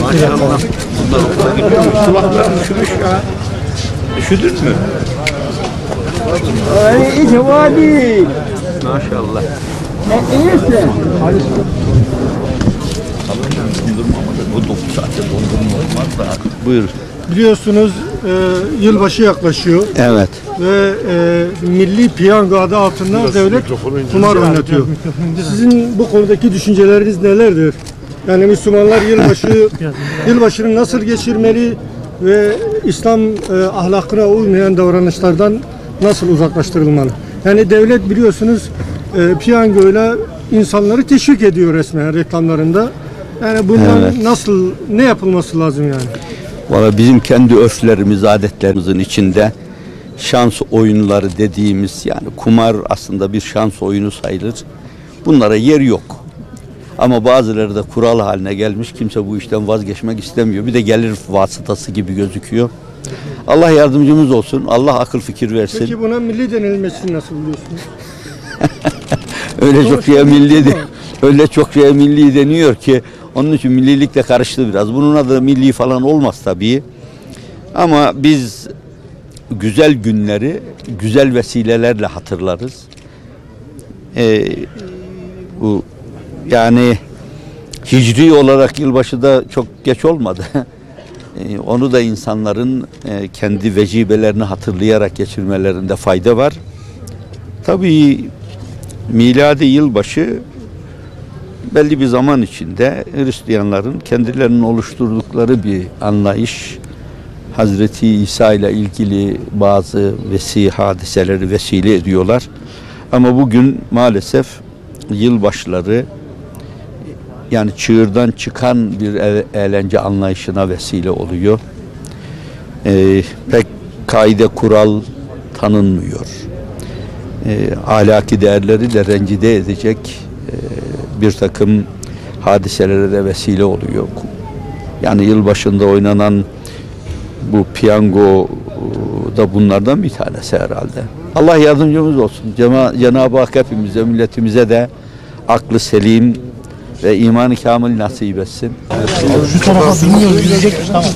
Maşallah. Bunlar okula gidiyor. Kulaklarım üşümüş ya. Üşüdün mü? Maşallah. Bu 9 saatte dondurma olmaz da. Buyur. Biliyorsunuz yılbaşı yaklaşıyor. Evet. Ve Milli Piyango adı altında devlet kumar oynatıyor. Sizin bu konudaki düşünceleriniz nelerdir? Yani Müslümanlar yılbaşını nasıl geçirmeli ve İslam ahlakına uymayan davranışlardan nasıl uzaklaştırılmalı? Yani devlet biliyorsunuz piyangoyla insanları teşvik ediyor resmen reklamlarında. Yani bundan nasıl, ne yapılması lazım yani? Valla bizim kendi örflerimiz, adetlerimizin içinde şans oyunları dediğimiz, yani kumar aslında bir şans oyunu sayılır. Bunlara yer yok. Ama bazıları da kural haline gelmiş. Kimse bu işten vazgeçmek istemiyor. Bir de gelir vasıtası gibi gözüküyor. Allah yardımcımız olsun. Allah akıl fikir versin. Peki buna milli denilmesini nasıl buluyorsunuz? öyle çok şeye milli deniyor ki onun için millilik de karıştı biraz. Bunun adı milli falan olmaz tabii. Ama biz güzel günleri güzel vesilelerle hatırlarız. Bu yani hicri olarak yılbaşı da çok geç olmadı. Onu da insanların kendi vecibelerini hatırlayarak geçirmelerinde fayda var. Tabii miladi yılbaşı belli bir zaman içinde Hristiyanların kendilerinin oluşturdukları bir anlayış. Hazreti İsa ile ilgili bazı hadiseleri vesile ediyorlar. Ama bugün maalesef yılbaşları yani çığırdan çıkan bir eğlence anlayışına vesile oluyor. Pek kaide kural tanınmıyor. Ahlaki değerleri de rencide edecek bir takım hadiselere de vesile oluyor. Yani yılbaşında oynanan bu piyango da bunlardan bir tanesi herhalde. Allah yardımcımız olsun. Cenab-ı Hak hepimize, milletimize de aklı selim ve iman-ı kamil nasip etsin. Şu tarafa biniyoruz, yüzecek. Tamam.